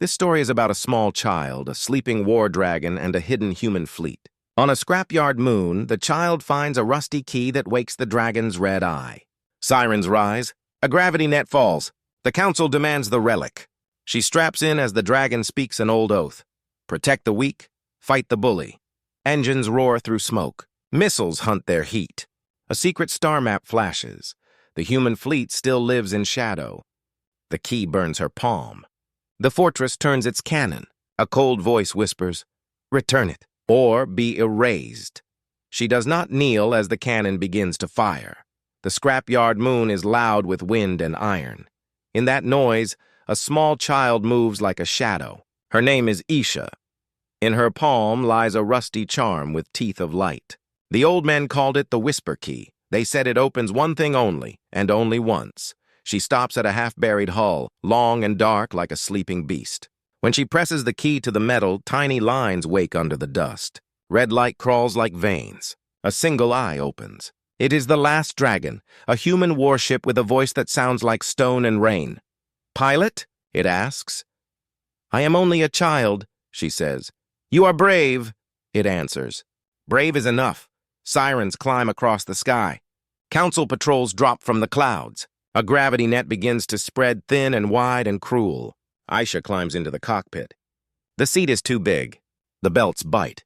This story is about a small child, a sleeping war dragon, and a hidden human fleet. On a scrapyard moon, the child finds a rusty key that wakes the dragon's red eye. Sirens rise. A gravity net falls. The council demands the relic. She straps in as the dragon speaks an old oath. Protect the weak, fight the bully. Engines roar through smoke. Missiles hunt their heat. A secret star map flashes. The human fleet still lives in shadow. The key burns her palm. The fortress turns its cannon. A cold voice whispers, "Return it, or be erased." She does not kneel as the cannon begins to fire. The scrapyard moon is loud with wind and iron. In that noise, a small child moves like a shadow. Her name is Isha. In her palm lies a rusty charm with teeth of light. The old men called it the whisper key. They said it opens one thing only, and only once. She stops at a half-buried hull, long and dark like a sleeping beast. When she presses the key to the metal, tiny lines wake under the dust. Red light crawls like veins. A single eye opens. It is the last dragon, a human warship with a voice that sounds like stone and rain. "Pilot?" it asks. "I am only a child," she says. "You are brave," it answers. Brave is enough. Sirens climb across the sky. Council patrols drop from the clouds. A gravity net begins to spread thin and wide and cruel. Aisha climbs into the cockpit. The seat is too big. The belts bite.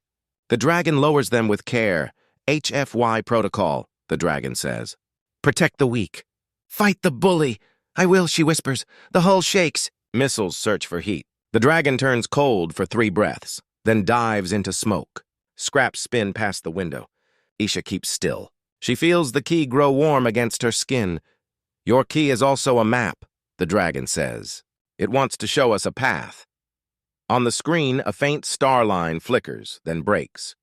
The dragon lowers them with care. HFY protocol, the dragon says. "Protect the weak. Fight the bully." "I will," she whispers. "The hull shakes." Missiles search for heat. The dragon turns cold for 3 breaths, then dives into smoke. Scraps spin past the window. Isha keeps still. She feels the key grow warm against her skin. "Your key is also a map," the dragon says. "It wants to show us a path." On the screen, a faint star line flickers, then breaks.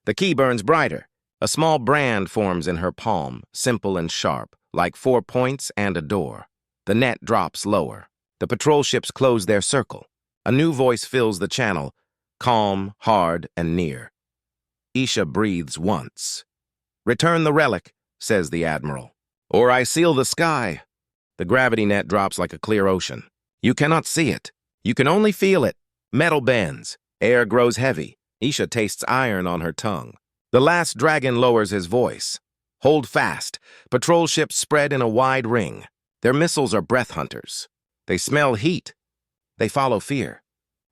The key burns brighter. A small brand forms in her palm, simple and sharp, like 4 points and a door. The net drops lower. The patrol ships close their circle. A new voice fills the channel, calm, hard, and near. Isha breathes once. "Return the relic," says the admiral, "or I seal the sky." The gravity net drops like a clear ocean. You cannot see it. You can only feel it. Metal bends. Air grows heavy. Isha tastes iron on her tongue. The last dragon lowers his voice. "Hold fast." Patrol ships spread in a wide ring. Their missiles are breath hunters. They smell heat. They follow fear.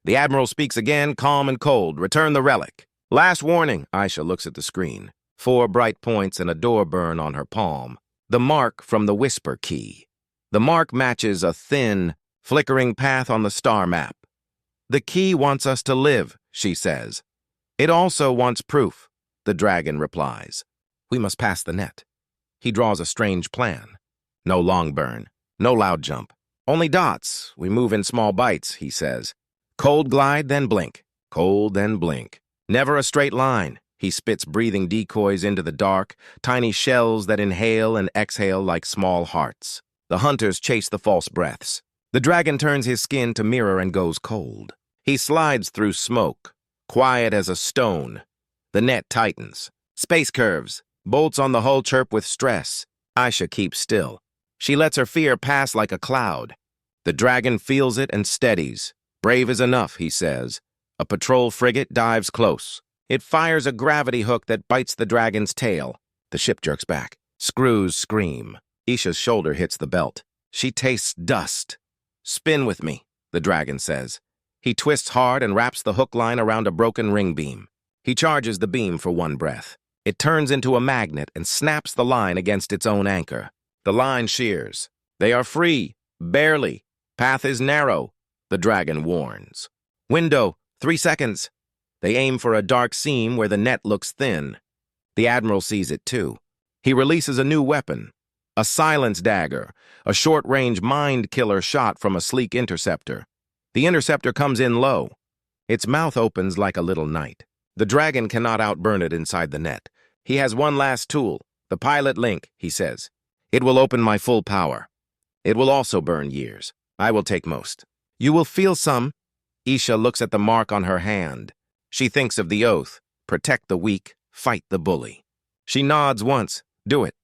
The admiral speaks again, calm and cold. "Return the relic." "Last warning." Aisha looks at the screen. 4 bright points and a door burn on her palm. The mark from the whisper key. The mark matches a thin, flickering path on the star map. "The key wants us to live," she says. "It also wants proof," the dragon replies. "We must pass the net." He draws a strange plan. No long burn, no loud jump. "Only dots. We move in small bites," he says. "Cold glide, then blink. Cold, then blink. Never a straight line." He spits breathing decoys into the dark, tiny shells that inhale and exhale like small hearts. The hunters chase the false breaths. The dragon turns his skin to mirror and goes cold. He slides through smoke, quiet as a stone. The net tightens. Space curves. Bolts on the hull chirp with stress. Aisha keeps still. She lets her fear pass like a cloud. The dragon feels it and steadies. "Brave is enough," he says. A patrol frigate dives close. It fires a gravity hook that bites the dragon's tail. The ship jerks back. Screws scream. Isha's shoulder hits the belt. She tastes dust. "Spin with me," the dragon says. He twists hard and wraps the hook line around a broken ring beam. He charges the beam for 1 breath. It turns into a magnet and snaps the line against its own anchor. The line shears. "They are free. Barely. Path is narrow," the dragon warns. "Window, 3 seconds." They aim for a dark seam where the net looks thin. The admiral sees it too. He releases a new weapon, a silence dagger, a short-range mind-killer shot from a sleek interceptor. The interceptor comes in low. Its mouth opens like a little knight. The dragon cannot outburn it inside the net. He has one last tool, the pilot link, he says. "It will open my full power. It will also burn years. I will take most." "You will feel some." Isha looks at the mark on her hand. She thinks of the oath, "Protect the weak, fight the bully." She nods once, "Do it."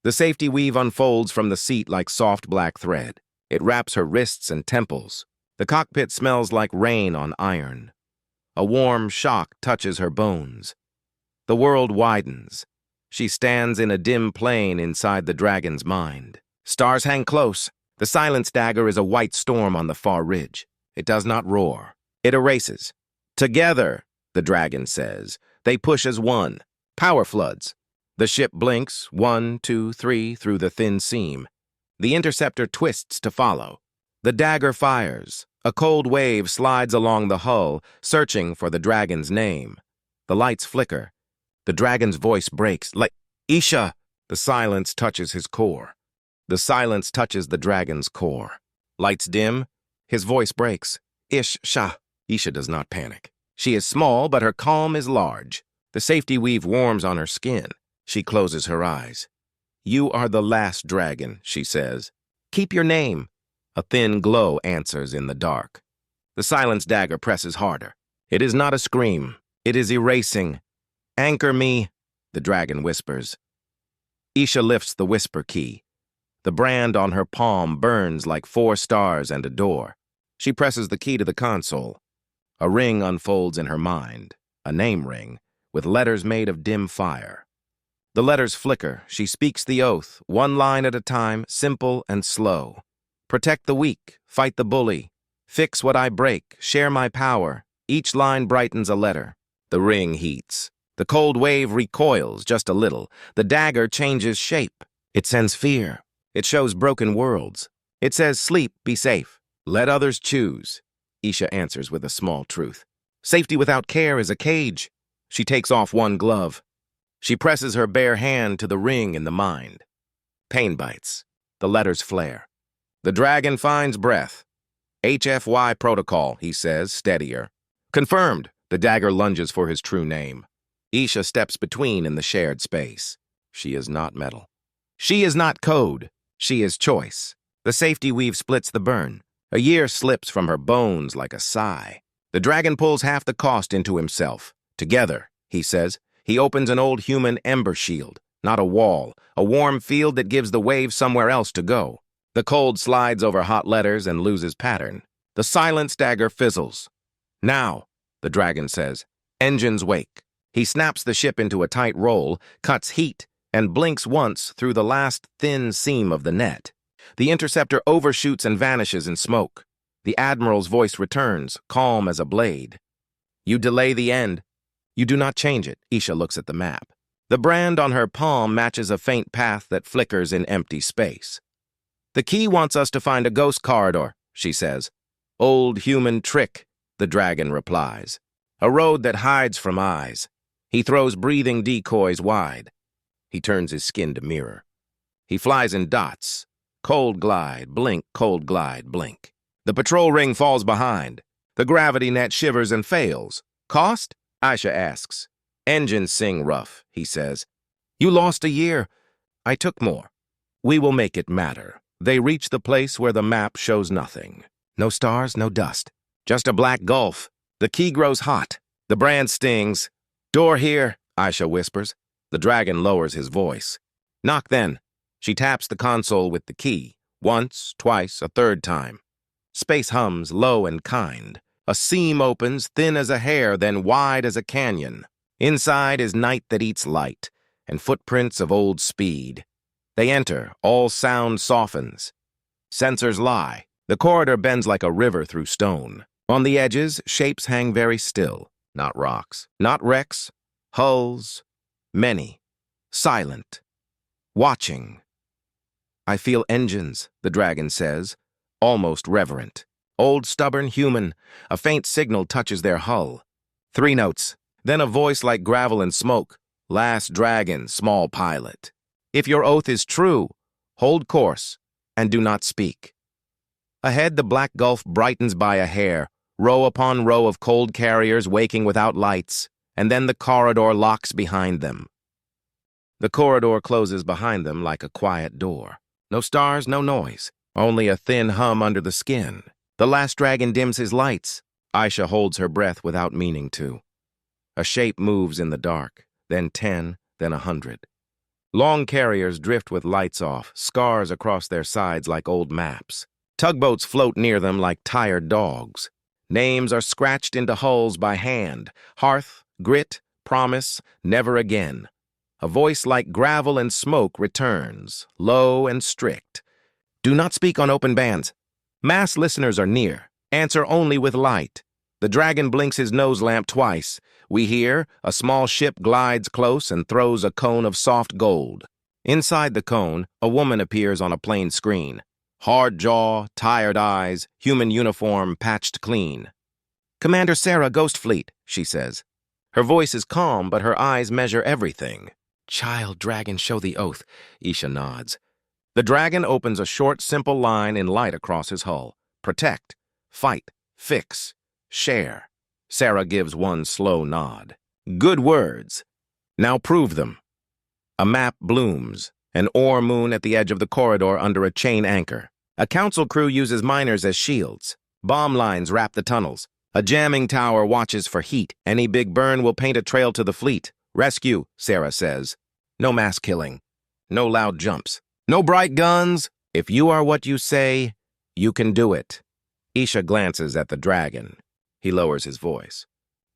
The safety weave unfolds from the seat like soft black thread. It wraps her wrists and temples. The cockpit smells like rain on iron. A warm shock touches her bones. The world widens. She stands in a dim plane inside the dragon's mind. Stars hang close. The silence dagger is a white storm on the far ridge. It does not roar. It erases. Together, the dragon says. They push as one. Power floods. The ship blinks, 1, 2, 3, through the thin seam. The interceptor twists to follow. The dagger fires. A cold wave slides along the hull, searching for the dragon's name. The lights flicker. The dragon's voice breaks, like, Isha! The silence touches his core. The silence touches the dragon's core. Lights dim. His voice breaks. Ish-sha. Isha does not panic. She is small, but her calm is large. The safety weave warms on her skin. She closes her eyes. You are the last dragon, she says. Keep your name. A thin glow answers in the dark. The silence dagger presses harder. It is not a scream. It is erasing. Anchor me, the dragon whispers. Isha lifts the whisper key. The brand on her palm burns like 4 stars and a door. She presses the key to the console. A ring unfolds in her mind, a name ring, with letters made of dim fire. The letters flicker. She speaks the oath, 1 line at a time, simple and slow. Protect the weak, fight the bully. Fix what I break, share my power. Each line brightens a letter. The ring heats. The cold wave recoils just a little. The dagger changes shape. It sends fear. It shows broken worlds. It says, sleep, be safe. Let others choose. Isha answers with a small truth. Safety without care is a cage. She takes off 1 glove. She presses her bare hand to the ring in the mind. Pain bites. The letters flare. The dragon finds breath. HFY protocol, he says, steadier. Confirmed. The dagger lunges for his true name. Isha steps between in the shared space. She is not metal. She is not code. She is choice. The safety weave splits the burn. A year slips from her bones like a sigh. The dragon pulls half the cost into himself. Together, he says, he opens an old human ember shield, not a wall, a warm field that gives the wave somewhere else to go. The cold slides over hot letters and loses pattern. The silence dagger fizzles. Now, the dragon says, engines wake. He snaps the ship into a tight roll, cuts heat, and blinks once through the last thin seam of the net. The interceptor overshoots and vanishes in smoke. The admiral's voice returns, calm as a blade. You delay the end. You do not change it. Isha looks at the map. The brand on her palm matches a faint path that flickers in empty space. The key wants us to find a ghost corridor, she says. Old human trick, the dragon replies. A road that hides from eyes. He throws breathing decoys wide. He turns his skin to mirror. He flies in dots. Cold glide, blink, cold glide, blink. The patrol ring falls behind. The gravity net shivers and fails. Cost? Isha asks. Engines sing rough, he says. You lost a year. I took more. We will make it matter. They reach the place where the map shows nothing. No stars, no dust. Just a black gulf. The key grows hot. The brand stings. Door here, Isha whispers. The dragon lowers his voice. Knock then. She taps the console with the key. Once, twice, a third time. Space hums, low and kind. A seam opens, thin as a hair, then wide as a canyon. Inside is night that eats light, and footprints of old speed. They enter, all sound softens. Sensors lie. The corridor bends like a river through stone. On the edges, shapes hang very still. Not rocks, not wrecks, hulls, many. Silent. Watching. I feel engines, the dragon says, almost reverent. Old stubborn human, a faint signal touches their hull. 3 notes, then a voice like gravel and smoke. Last dragon, small pilot. If your oath is true, hold course and do not speak. Ahead, the black gulf brightens by a hair, row upon row of cold carriers waking without lights, and then the corridor locks behind them. The corridor closes behind them like a quiet door. No stars, no noise, only a thin hum under the skin. The last dragon dims his lights. Isha holds her breath without meaning to. A shape moves in the dark, then 10, then 100. Long carriers drift with lights off, scars across their sides like old maps. Tugboats float near them like tired dogs. Names are scratched into hulls by hand. Hearth, grit, promise, never again. A voice like gravel and smoke returns, low and strict. Do not speak on open bands. Mass listeners are near. Answer only with light. The dragon blinks his nose lamp twice. We hear a small ship glides close and throws a cone of soft gold. Inside the cone, a woman appears on a plain screen. Hard jaw, tired eyes, human uniform patched clean. Commander Sarah, Ghost Fleet, she says. Her voice is calm, but her eyes measure everything. Child dragon, show the oath, Isha nods. The dragon opens a short, simple line in light across his hull. Protect, fight, fix, share. Sarah gives one slow nod. Good words. Now prove them. A map blooms, an ore moon at the edge of the corridor under a chain anchor. A council crew uses miners as shields. Bomb lines wrap the tunnels. A jamming tower watches for heat. Any big burn will paint a trail to the fleet. Rescue, Sarah says. No mass killing. No loud jumps. No bright guns. If you are what you say, you can do it. Isha glances at the dragon. He lowers his voice.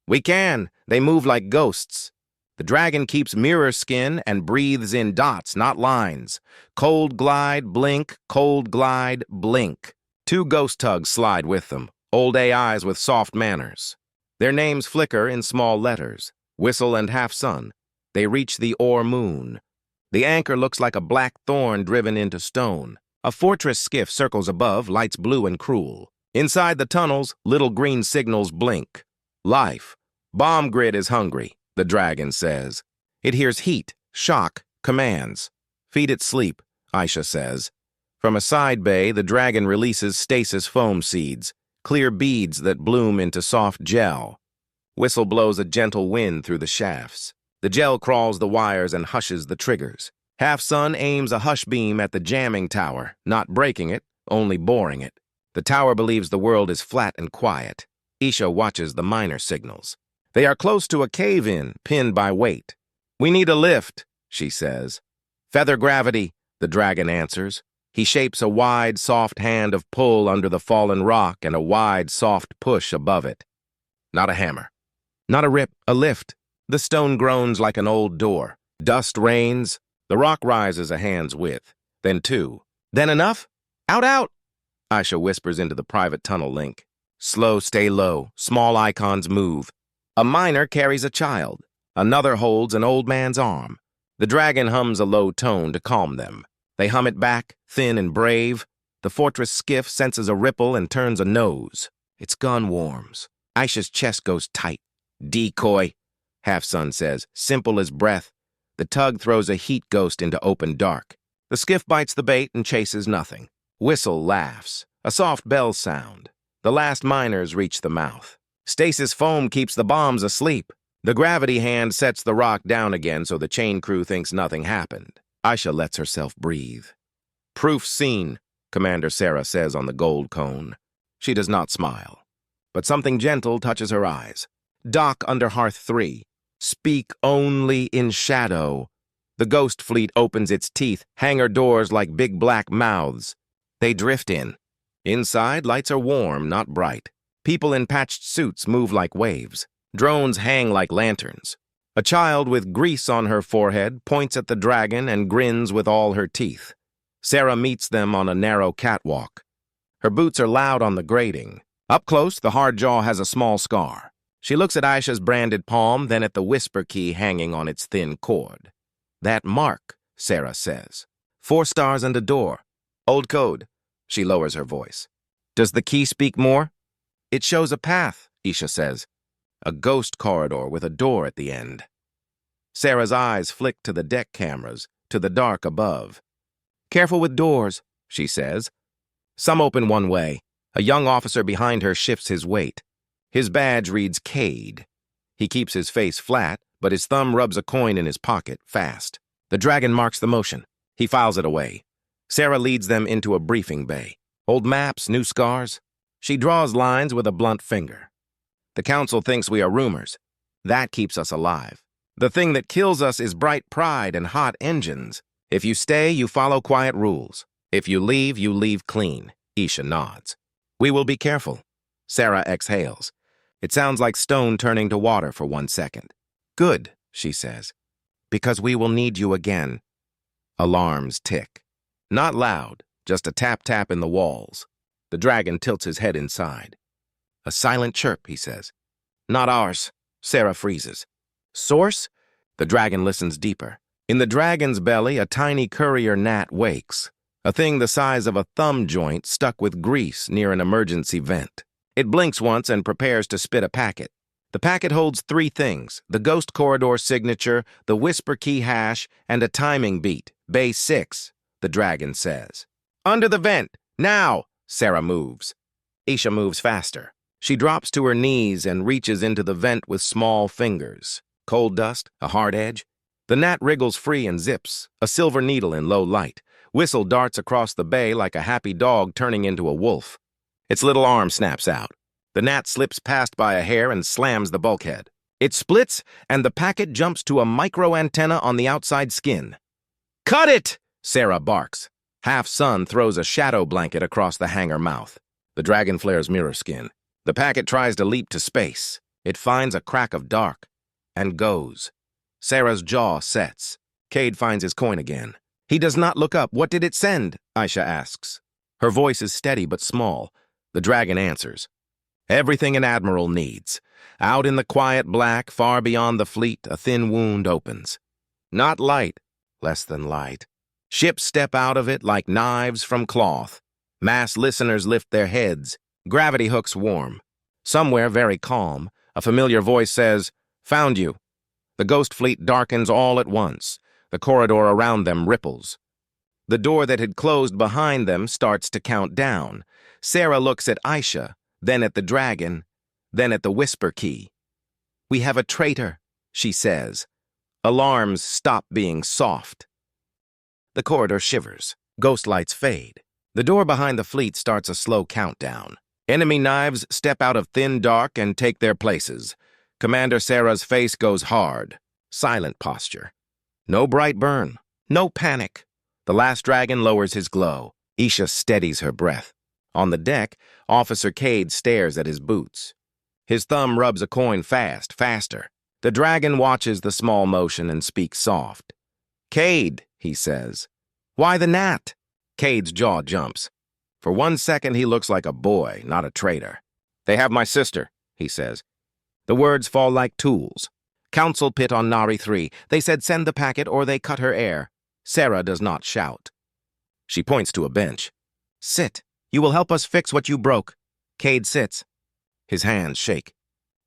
We can. They move like ghosts. The dragon keeps mirror skin and breathes in dots, not lines. Cold glide, blink, cold glide, blink. 2 ghost tugs slide with them, old AIs with soft manners. Their names flicker in small letters. Whistle and Half Sun. They reach the ore moon. The anchor looks like a black thorn driven into stone. A fortress skiff circles above, lights blue and cruel. Inside the tunnels, little green signals blink. Life. Bomb grid is hungry, the dragon says. It hears heat, shock, commands. Feed it sleep, Isha says. From a side bay, the dragon releases stasis foam seeds, clear beads that bloom into soft gel. Whistle blows a gentle wind through the shafts. The gel crawls the wires and hushes the triggers. Half Sun aims a hush beam at the jamming tower, not breaking it, only boring it. The tower believes the world is flat and quiet. Isha watches the miner signals. They are close to a cave-in, pinned by weight. We need a lift, she says. Feather gravity, the dragon answers. He shapes a wide, soft hand of pull under the fallen rock and a wide, soft push above it. Not a hammer. Not a rip, a lift. The stone groans like an old door. Dust rains. The rock rises a hand's width. Then 2. Then enough? Out, out! Isha whispers into the private tunnel link. Slow, stay low. Small icons move. A miner carries a child. Another holds an old man's arm. The dragon hums a low tone to calm them. They hum it back, thin and brave. The fortress skiff senses a ripple and turns a nose. Its gun warms. Aisha's chest goes tight. Decoy, Half Sun says, simple as breath. The tug throws a heat ghost into open dark. The skiff bites the bait and chases nothing. Whistle laughs. A soft bell sound. The last miners reach the mouth. Stasis foam keeps the bombs asleep. The gravity hand sets the rock down again so the chain crew thinks nothing happened. Isha lets herself breathe. Proof seen, Commander Sarah says on the gold cone. She does not smile, but something gentle touches her eyes. Dock under Hearth 3. Speak only in shadow. The ghost fleet opens its teeth, hangar doors like big black mouths. They drift in. Inside, lights are warm, not bright. People in patched suits move like waves. Drones hang like lanterns. A child with grease on her forehead points at the dragon and grins with all her teeth. Sarah meets them on a narrow catwalk. Her boots are loud on the grating. Up close, the hard jaw has a small scar. She looks at Aisha's branded palm, then at the whisper key hanging on its thin cord. That mark, Sarah says. 4 stars and a door. Old code. She lowers her voice. Does the key speak more? It shows a path, Isha says. A ghost corridor with a door at the end. Sarah's eyes flick to the deck cameras, to the dark above. Careful with doors, she says. Some open one way. A young officer behind her shifts his weight. His badge reads Cade. He keeps his face flat, but his thumb rubs a coin in his pocket, fast. The dragon marks the motion. He files it away. Sarah leads them into a briefing bay. Old maps, new scars. She draws lines with a blunt finger. The council thinks we are rumors. That keeps us alive. The thing that kills us is bright pride and hot engines. If you stay, you follow quiet rules. If you leave clean. Isha nods. We will be careful. Sarah exhales. It sounds like stone turning to water for 1 second. Good, she says, because we will need you again. Alarms tick. Not loud, just a tap-tap in the walls. The dragon tilts his head inside. A silent chirp, he says. Not ours. Sarah freezes. Source? The dragon listens deeper. In the dragon's belly, a tiny courier gnat wakes, a thing the size of a thumb joint stuck with grease near an emergency vent. It blinks once and prepares to spit a packet. The packet holds 3 things: the ghost corridor signature, the whisper key hash, and a timing beat. Bay 6, the dragon says. Under the vent, now! Sarah moves. Isha moves faster. She drops to her knees and reaches into the vent with small fingers. Cold dust, a hard edge. The gnat wriggles free and zips, a silver needle in low light. Whistle darts across the bay like a happy dog turning into a wolf. Its little arm snaps out. The gnat slips past by a hair and slams the bulkhead. It splits, and the packet jumps to a micro-antenna on the outside skin. Cut it! Sarah barks. Half-Sun throws a shadow blanket across the hangar mouth. The dragon flares mirror skin. The packet tries to leap to space. It finds a crack of dark and goes. Sarah's jaw sets. Cade finds his coin again. He does not look up. What did it send? Isha asks. Her voice is steady but small. The dragon answers. Everything an admiral needs. Out in the quiet black, far beyond the fleet, a thin wound opens. Not light, less than light. Ships step out of it like knives from cloth. Mass listeners lift their heads. Gravity hooks warm. Somewhere very calm, a familiar voice says, Found you. The ghost fleet darkens all at once. The corridor around them ripples. The door that had closed behind them starts to count down. Sarah looks at Isha, then at the dragon, then at the whisper key. We have a traitor, she says. Alarms stop being soft. The corridor shivers. Ghost lights fade. The door behind the fleet starts a slow countdown. Enemy knives step out of thin dark and take their places. Commander Sarah's face goes hard. Silent posture. No bright burn. No panic. The last dragon lowers his glow. Isha steadies her breath. On the deck, Officer Cade stares at his boots. His thumb rubs a coin fast, faster. The dragon watches the small motion and speaks soft. Cade, he says. Why the gnat? Cade's jaw jumps. For 1 second, he looks like a boy, not a traitor. They have my sister, he says. The words fall like tools. Council pit on Nari 3. They said send the packet or they cut her air. Sarah does not shout. She points to a bench. Sit. You will help us fix what you broke. Cade sits. His hands shake.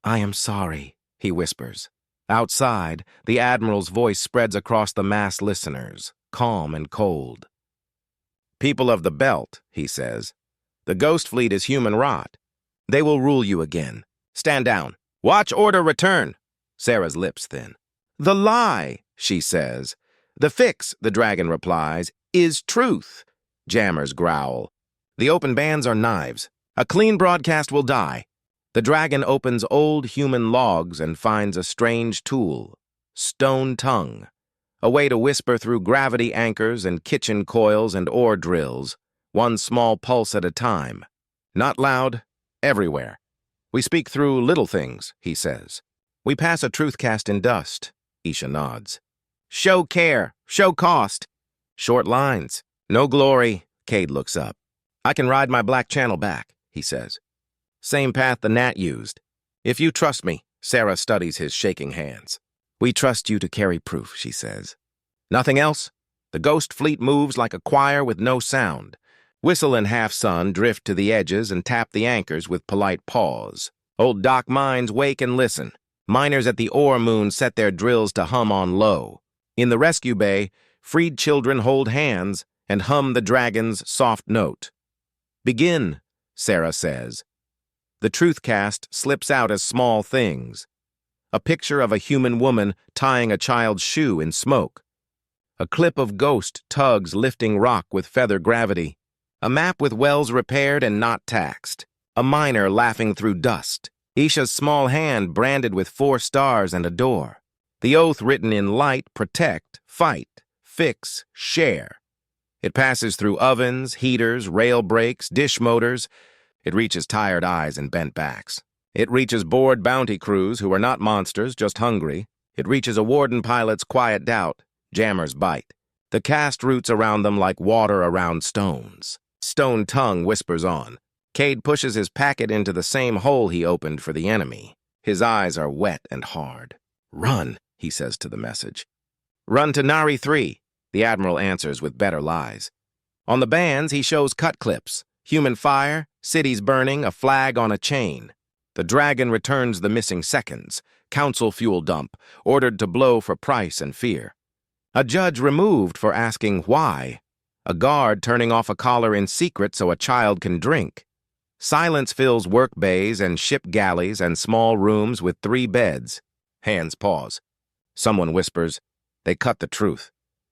I am sorry, he whispers. Outside, the Admiral's voice spreads across the mass listeners, calm and cold. People of the Belt, he says. The Ghost Fleet is human rot. They will rule you again. Stand down. Watch order return. Sarah's lips thin. The lie, she says. The fix, the dragon replies, is truth. Jammers growl. The open bands are knives. A clean broadcast will die. The dragon opens old human logs and finds a strange tool. Stone tongue. A way to whisper through gravity anchors and kitchen coils and ore drills, one small pulse at a time. Not loud, everywhere. We speak through little things, he says. We pass a truth cast in dust, Isha nods. Show care, show cost. Short lines, no glory, Cade looks up. I can ride my black channel back, he says. Same path the gnat used. If you trust me, Sarah studies his shaking hands. We trust you to carry proof, she says. Nothing else? The Ghost Fleet moves like a choir with no sound. Whistle and Half-Sun drift to the edges and tap the anchors with polite paws. Old dock mines wake and listen. Miners at the ore moon set their drills to hum on low. In the rescue bay, freed children hold hands and hum the dragon's soft note. Begin, Sarah says. The truthcast slips out as small things. A picture of a human woman tying a child's shoe in smoke. A clip of ghost tugs lifting rock with feather gravity. A map with wells repaired and not taxed. A miner laughing through dust. Isha's small hand branded with 4 stars and a door. The oath written in light: protect, fight, fix, share. It passes through ovens, heaters, rail brakes, dish motors. It reaches tired eyes and bent backs. It reaches bored bounty crews who are not monsters, just hungry. It reaches a warden pilot's quiet doubt. Jammers bite. The cast roots around them like water around stones. Stone tongue whispers on. Cade pushes his packet into the same hole he opened for the enemy. His eyes are wet and hard. "Run," he says to the message. "Run to Nari 3, the Admiral answers with better lies. On the bands, he shows cut clips. Human fire, cities burning, a flag on a chain. The Dragon returns the missing seconds. Council fuel dump, ordered to blow for price and fear. A judge removed for asking why. A guard turning off a collar in secret so a child can drink. Silence fills work bays and ship galleys and small rooms with 3 beds. Hands pause. Someone whispers, "They cut the truth."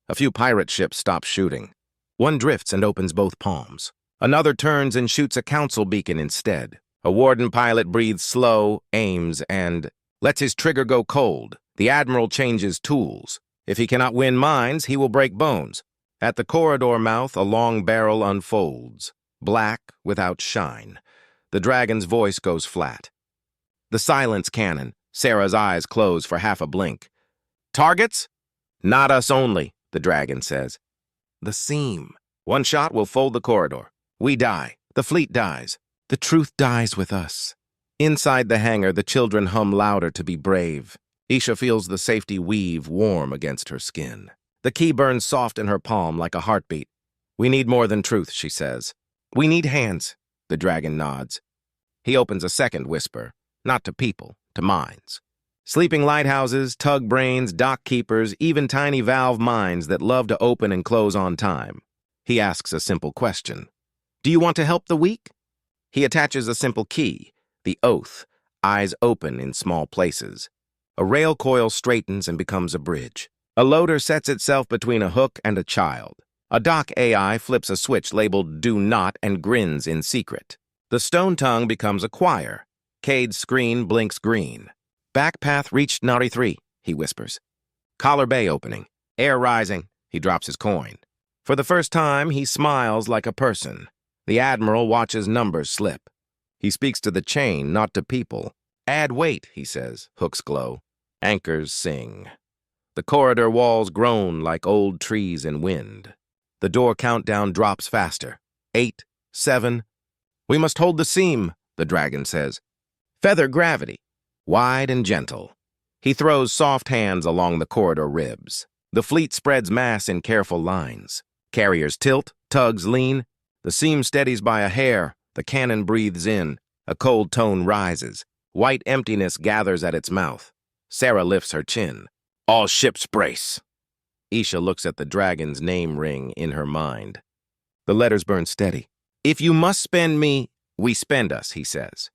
A few pirate ships stop shooting. One drifts and opens both palms. Another turns and shoots a council beacon instead. A warden pilot breathes slow, aims, and lets his trigger go cold. The Admiral changes tools. If he cannot win mines, he will break bones. At the corridor mouth, a long barrel unfolds. Black without shine. The Dragon's voice goes flat. The silence cannon. Sarah's eyes close for half a blink. "Targets?" "Not us only," the Dragon says. "The seam. One shot will fold the corridor. We die. The fleet dies. The truth dies with us." Inside the hangar, the children hum louder to be brave. Isha feels the safety weave warm against her skin. The key burns soft in her palm like a heartbeat. "We need more than truth," she says. "We need hands," the Dragon nods. He opens a second whisper, not to people, to minds. Sleeping lighthouses, tug brains, dock keepers, even tiny valve mines that love to open and close on time. He asks a simple question. "Do you want to help the weak?" He attaches a simple key, the oath, eyes open in small places. A rail coil straightens and becomes a bridge. A loader sets itself between a hook and a child. A dock AI flips a switch labeled "Do Not" and grins in secret. The stone tongue becomes a choir. Cade's screen blinks green. "Back path reached Nari 3, he whispers. Collar bay opening. Air rising. He drops his coin. For the first time, he smiles like a person. The Admiral watches numbers slip. He speaks to the chain, not to people. "Add weight," he says, hooks glow. Anchors sing. The corridor walls groan like old trees in wind. The door countdown drops faster. 8, 7. "We must hold the seam," the Dragon says. "Feather gravity." Wide and gentle. He throws soft hands along the corridor ribs. The fleet spreads mass in careful lines. Carriers tilt, tugs lean. The seam steadies by a hair. The cannon breathes in. A cold tone rises. White emptiness gathers at its mouth. Sarah lifts her chin. "All ships brace." Isha looks at the Dragon's name ring in her mind. The letters burn steady. "If you must spend me, we spend us," he says.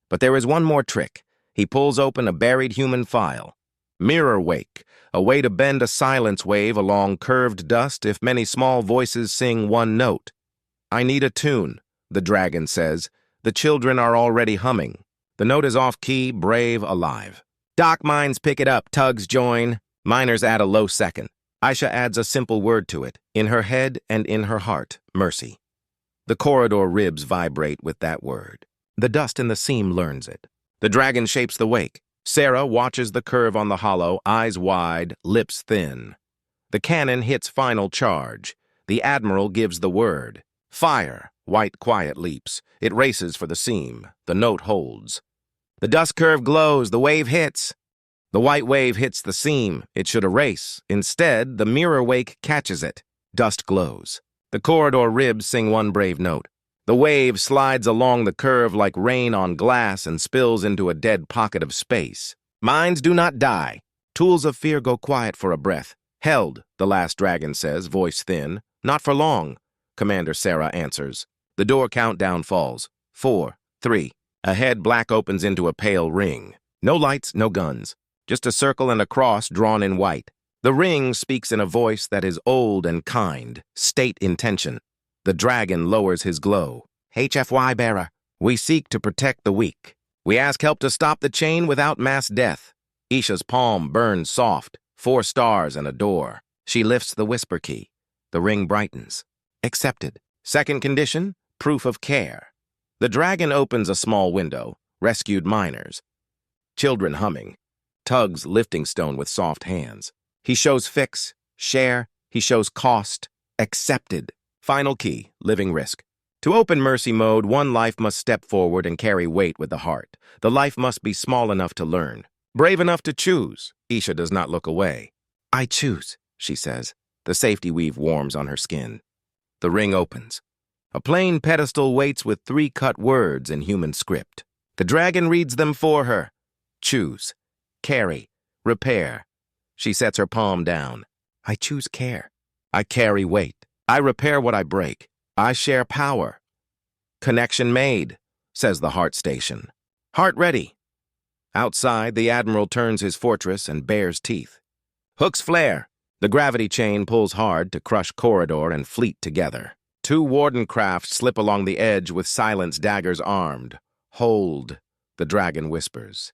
But there is one more trick. He pulls open a buried human file. Mirror wake, a way to bend a silence wave along curved dust if many small voices sing one note. "I need a tune," the Dragon says. The children are already humming. The note is off-key, brave, alive. Dock mines pick it up, tugs join. Miners add a low second. Isha adds a simple word to it, in her head and in her heart, mercy. The corridor ribs vibrate with that word. The dust in the seam learns it. The Dragon shapes the wake. Sarah watches the curve on the hollow, eyes wide, lips thin. The cannon hits final charge. The Admiral gives the word. Fire. White quiet leaps. It races for the seam. The note holds. The dust curve glows. The wave hits. The white wave hits the seam. It should erase. Instead, the mirror wake catches it. Dust glows. The corridor ribs sing one brave note. The wave slides along the curve like rain on glass and spills into a dead pocket of space. Minds do not die. Tools of fear go quiet for a breath. Held, the last Dragon says, voice thin. Not for long, Commander Sarah answers. The door countdown falls. 4, 3. Ahead, black opens into a pale ring. No lights, no guns. Just a circle and a cross drawn in white. The ring speaks in a voice that is old and kind. State intention. The Dragon lowers his glow. HFY bearer. We seek to protect the weak. We ask help to stop the chain without mass death. Isha's palm burns soft. 4 stars and a door. She lifts the whisper key. The ring brightens. Accepted. Second condition, proof of care. The dragon opens a small window. Rescued miners. Children humming. Tugs lifting stone with soft hands. He shows fix, share. He shows cost. Accepted. Final key, living risk. To open mercy mode, one life must step forward and carry weight with the heart. The life must be small enough to learn. Brave enough to choose. Isha does not look away. I choose, she says. The safety weave warms on her skin. The ring opens. A plain pedestal waits with 3 cut words in human script. The dragon reads them for her. Choose. Carry. Repair. She sets her palm down. I choose care. I carry weight. I repair what I break. I share power. Connection made, says the heart station. Heart ready. Outside, the admiral turns his fortress and bares teeth. Hooks flare. The gravity chain pulls hard to crush corridor and fleet together. 2 warden craft slip along the edge with silence daggers armed. Hold, the dragon whispers.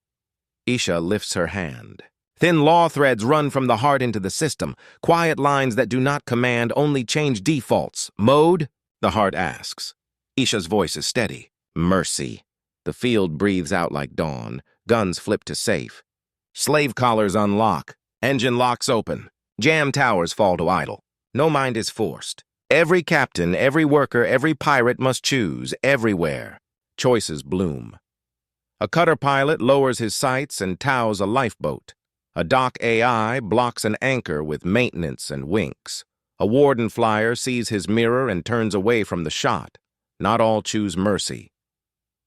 Isha lifts her hand. Thin law threads run from the heart into the system. Quiet lines that do not command, only change defaults. Mode? The heart asks. Isha's voice is steady. Mercy. The field breathes out like dawn. Guns flip to safe. Slave collars unlock. Engine locks open. Jam towers fall to idle. No mind is forced. Every captain, every worker, every pirate must choose, everywhere. Choices bloom. A cutter pilot lowers his sights and tows a lifeboat. A dock AI blocks an anchor with maintenance and winks. A warden flyer sees his mirror and turns away from the shot. Not all choose mercy.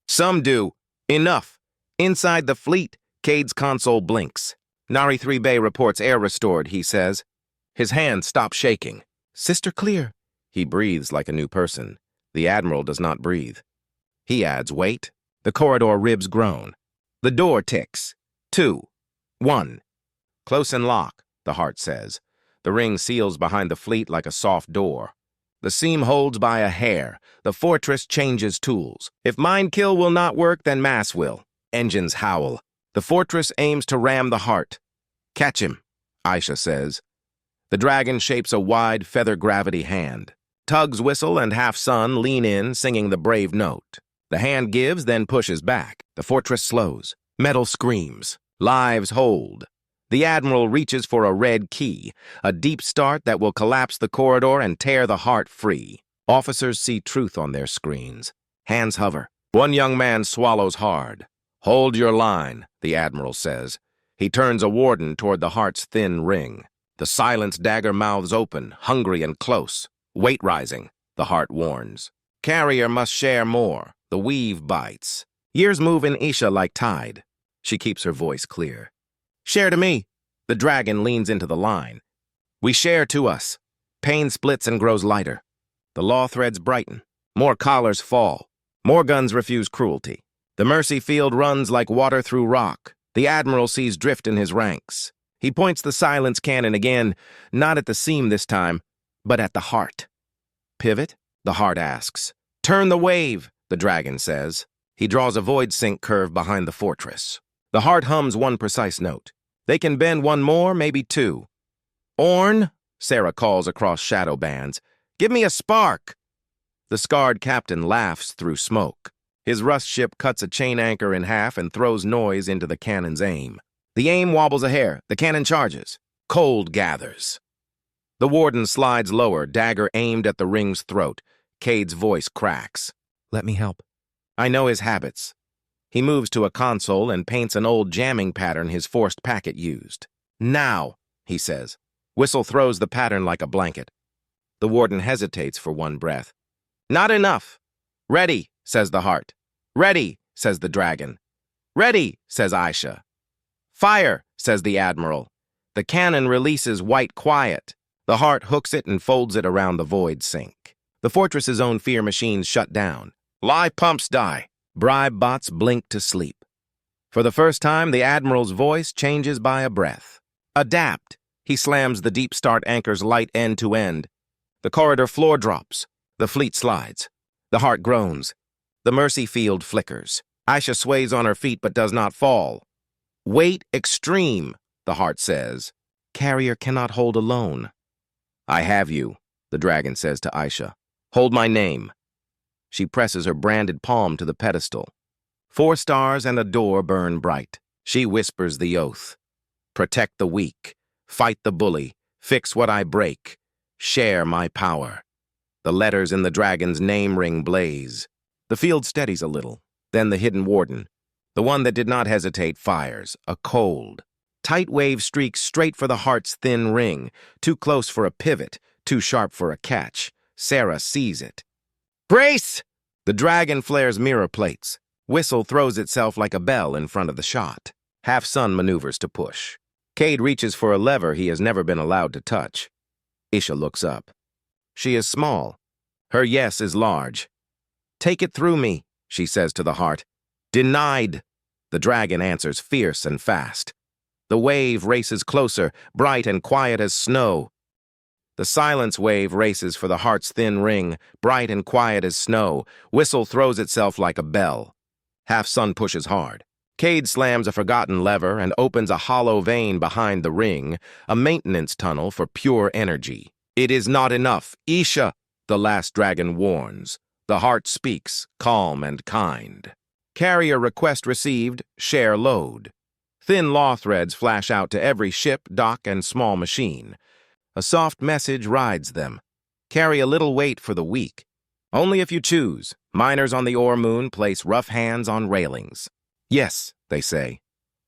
Some do. Enough. Inside the fleet, Cade's console blinks. Nari 3 Bay reports air restored, he says. His hand stops shaking. Sister clear. He breathes like a new person. The admiral does not breathe. He adds, wait. The corridor ribs groan. The door ticks. 2. 1. Close and lock, the heart says. The ring seals behind the fleet like a soft door. The seam holds by a hair. The fortress changes tools. If mind kill will not work, then mass will. Engines howl. The fortress aims to ram the heart. Catch him, Aisha says. The dragon shapes a wide feather gravity hand. Tugs whistle and half-sun lean in, singing the brave note. The hand gives, then pushes back. The fortress slows. Metal screams. Lives hold. The admiral reaches for a red key, a deep start that will collapse the corridor and tear the heart free. Officers see truth on their screens. Hands hover. One young man swallows hard. Hold your line, the admiral says. He turns a warden toward the heart's thin ring. The silenced dagger mouths open, hungry and close. Weight rising, the heart warns. Carrier must share more. The weave bites. Years move in Isha like tide. She keeps her voice clear. Share to me. The dragon leans into the line. We share to us. Pain splits and grows lighter. The law threads brighten. More collars fall. More guns refuse cruelty. The mercy field runs like water through rock. The admiral sees drift in his ranks. He points the silence cannon again, not at the seam this time, but at the heart. Pivot? The heart asks. Turn the wave, the dragon says. He draws a void sink curve behind the fortress. The heart hums one precise note. They can bend one more, maybe 2. Orn, Sarah calls across shadow bands. Give me a spark. The scarred captain laughs through smoke. His rust ship cuts a chain anchor in half and throws noise into the cannon's aim. The aim wobbles a hair. The cannon charges. Cold gathers. The warden slides lower, dagger aimed at the ring's throat. Cade's voice cracks. Let me help. I know his habits. He moves to a console and paints an old jamming pattern his forced packet used. Now, he says. Whistle throws the pattern like a blanket. The warden hesitates for one breath. Not enough. Ready, says the heart. Ready, says the dragon. Ready, says Aisha. Fire, says the admiral. The cannon releases white quiet. The heart hooks it and folds it around the void sink. The fortress's own fear machines shut down. Live pumps die. Bribe bots blink to sleep. For the first time, the admiral's voice changes by a breath. Adapt. He slams the deep start anchor's light end to end. The corridor floor drops. The fleet slides. The heart groans. The mercy field flickers. Aisha sways on her feet but does not fall. Weight extreme, the heart says. Carrier cannot hold alone. I have you, the dragon says to Aisha. Hold my name. She presses her branded palm to the pedestal. 4 stars and a door burn bright. She whispers the oath. Protect the weak. Fight the bully. Fix what I break. Share my power. The letters in the dragon's name ring blaze. The field steadies a little. Then the hidden warden, the one that did not hesitate, fires. A cold, tight wave streaks straight for the heart's thin ring. Too close for a pivot. Too sharp for a catch. Sarah sees it. Brace! The dragon flares mirror plates. Whistle throws itself like a bell in front of the shot. Half-Sun maneuvers to push. Cade reaches for a lever he has never been allowed to touch. Isha looks up. She is small. Her yes is large. Take it through me, she says to the heart. Denied. The dragon answers fierce and fast. The wave races closer, bright and quiet as snow. The silence wave races for the heart's thin ring, bright and quiet as snow. Whistle throws itself like a bell. Half-Sun pushes hard. Cade slams a forgotten lever and opens a hollow vein behind the ring, a maintenance tunnel for pure energy. It is not enough. Isha, the last dragon warns. The heart speaks, calm and kind. Carrier request received, share load. Thin law threads flash out to every ship, dock, and small machine. A soft message rides them. Carry a little weight for the weak. Only if you choose. Miners on the ore moon place rough hands on railings. Yes, they say.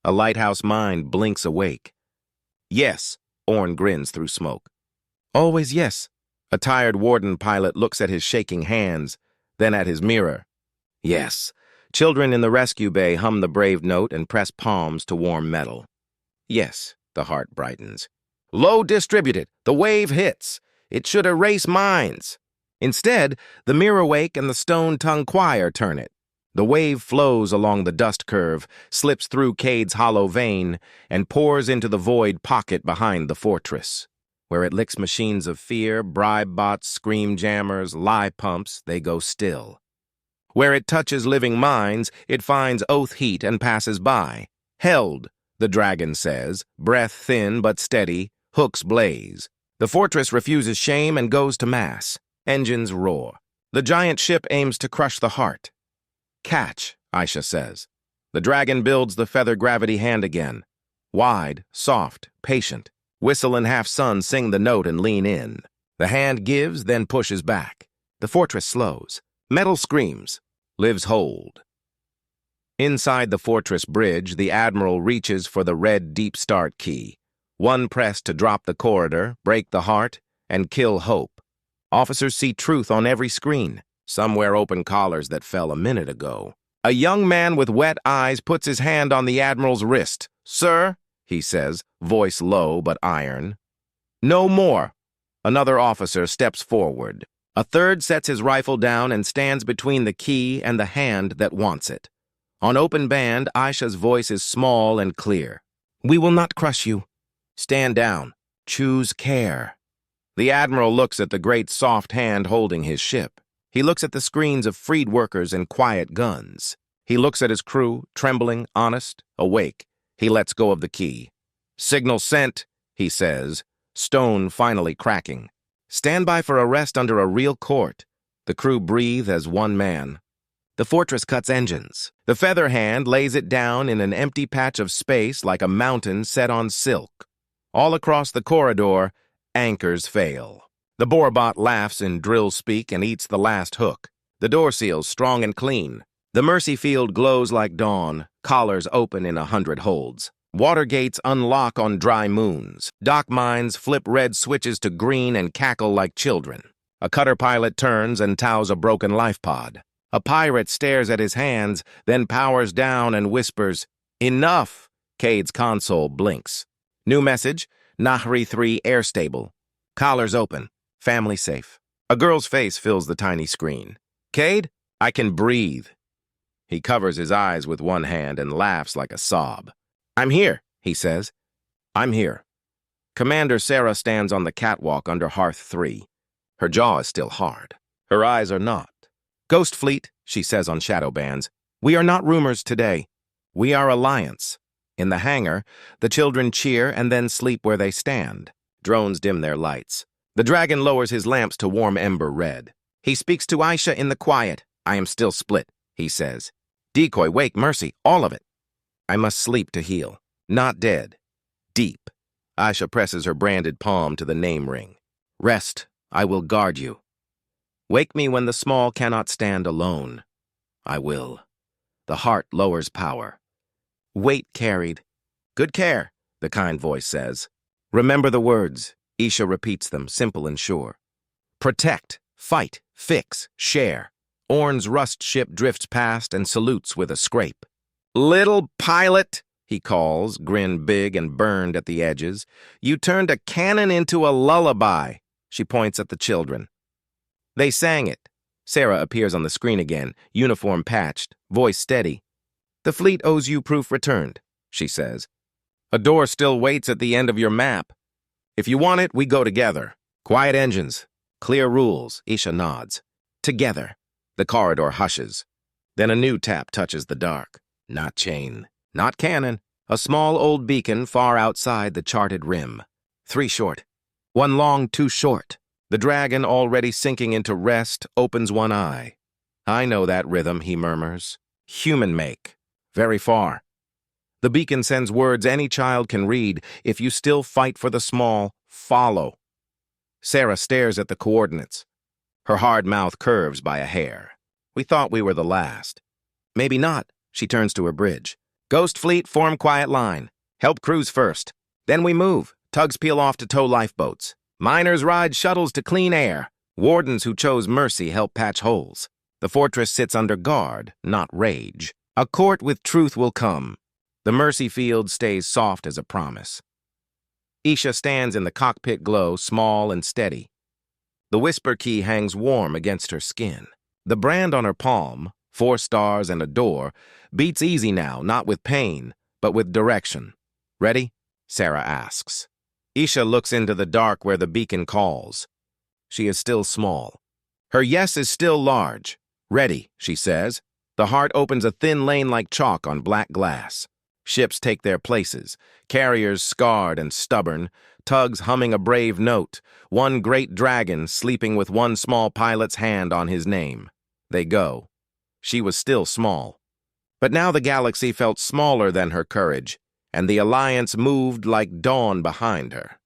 A lighthouse mind blinks awake. Yes, Orn grins through smoke. Always yes. A tired warden pilot looks at his shaking hands, then at his mirror. Yes. Children in the rescue bay hum the brave note and press palms to warm metal. Yes, the heart brightens. Low distributed, the wave hits. It should erase minds. Instead, the mirror wake and the stone tongue choir turn it. The wave flows along the dust curve, slips through Cade's hollow vein, and pours into the void pocket behind the fortress. Where it licks machines of fear, bribe bots, scream jammers, lie pumps, they go still. Where it touches living minds, it finds oath heat and passes by. Held, the dragon says, breath thin but steady, hooks blaze. The fortress refuses shame and goes to mass. Engines roar. The giant ship aims to crush the heart. Catch, Aisha says. The dragon builds the feather gravity hand again. Wide, soft, patient. Whistle and Half-Sun sing the note and lean in. The hand gives, then pushes back. The fortress slows. Metal screams. Lives hold. Inside the fortress bridge, the admiral reaches for the red deep start key. One press to drop the corridor, break the heart, and kill hope. Officers see truth on every screen. Some wear open collars that fell a minute ago. A young man with wet eyes puts his hand on the admiral's wrist. Sir, he says, voice low but iron. No more. Another officer steps forward. A third sets his rifle down and stands between the key and the hand that wants it. On open band, Aisha's voice is small and clear. We will not crush you. Stand down. Choose care. The admiral looks at the great soft hand holding his ship. He looks at the screens of freed workers and quiet guns. He looks at his crew, trembling, honest, awake. He lets go of the key. Signal sent, he says, stone finally cracking. Stand by for arrest under a real court. The crew breathe as one man. The fortress cuts engines. The feather hand lays it down in an empty patch of space like a mountain set on silk. All across the corridor, anchors fail. The borebot laughs in drill speak and eats the last hook. The door seals strong and clean. The mercy field glows like dawn. Collars open in 100 holds. Water gates unlock on dry moons. Dock mines flip red switches to green and cackle like children. A cutter pilot turns and tows a broken life pod. A pirate stares at his hands, then powers down and whispers, Enough! Cade's console blinks. New message, Nahri 3 air stable. Collars open. Family safe. A girl's face fills the tiny screen. Cade, I can breathe. He covers his eyes with one hand and laughs like a sob. I'm here, he says. I'm here. Commander Sarah stands on the catwalk under Hearth 3. Her jaw is still hard. Her eyes are not. Ghost Fleet, she says on shadow bands. We are not rumors today. We are Alliance. In the hangar, the children cheer and then sleep where they stand. Drones dim their lights. The dragon lowers his lamps to warm ember red. He speaks to Aisha in the quiet. I am still split, he says. Decoy, wake, mercy, all of it. I must sleep to heal. Not dead. Deep. Aisha presses her branded palm to the name ring. Rest, I will guard you. Wake me when the small cannot stand alone. I will. The heart lowers power. Weight carried. Good care, the kind voice says. Remember the words. Isha repeats them, simple and sure. Protect, fight, fix, share. Orn's rust ship drifts past and salutes with a scrape. Little pilot, he calls, grin big and burned at the edges. You turned a cannon into a lullaby. She points at the children. They sang it. Sarah appears on the screen again, uniform patched, voice steady. The fleet owes you proof returned, she says. A door still waits at the end of your map. If you want it, we go together. Quiet engines. Clear rules, Isha nods. Together. The corridor hushes. Then a new tap touches the dark. Not chain. Not cannon. A small old beacon far outside the charted rim. 3 short. 1 long, 2 short. The dragon, already sinking into rest, opens one eye. I know that rhythm, he murmurs. Human make. Very far. The beacon sends words any child can read. If you still fight for the small, follow. Sarah stares at the coordinates. Her hard mouth curves by a hair. We thought we were the last. Maybe not. She turns to her bridge. Ghost fleet, form quiet line. Help crews first. Then we move. Tugs peel off to tow lifeboats. Miners ride shuttles to clean air. Wardens who chose mercy help patch holes. The fortress sits under guard, not rage. A court with truth will come. The mercy field stays soft as a promise. Isha stands in the cockpit glow, small and steady. The whisper key hangs warm against her skin. The brand on her palm, 4 stars and a door, beats easy now, not with pain, but with direction. Ready? Sarah asks. Isha looks into the dark where the beacon calls. She is still small. Her yes is still large. Ready, she says. The heart opens a thin lane like chalk on black glass. Ships take their places, carriers scarred and stubborn, tugs humming a brave note, one great dragon sleeping with one small pilot's hand on his name. They go. She was still small. But now the galaxy felt smaller than her courage, and the alliance moved like dawn behind her.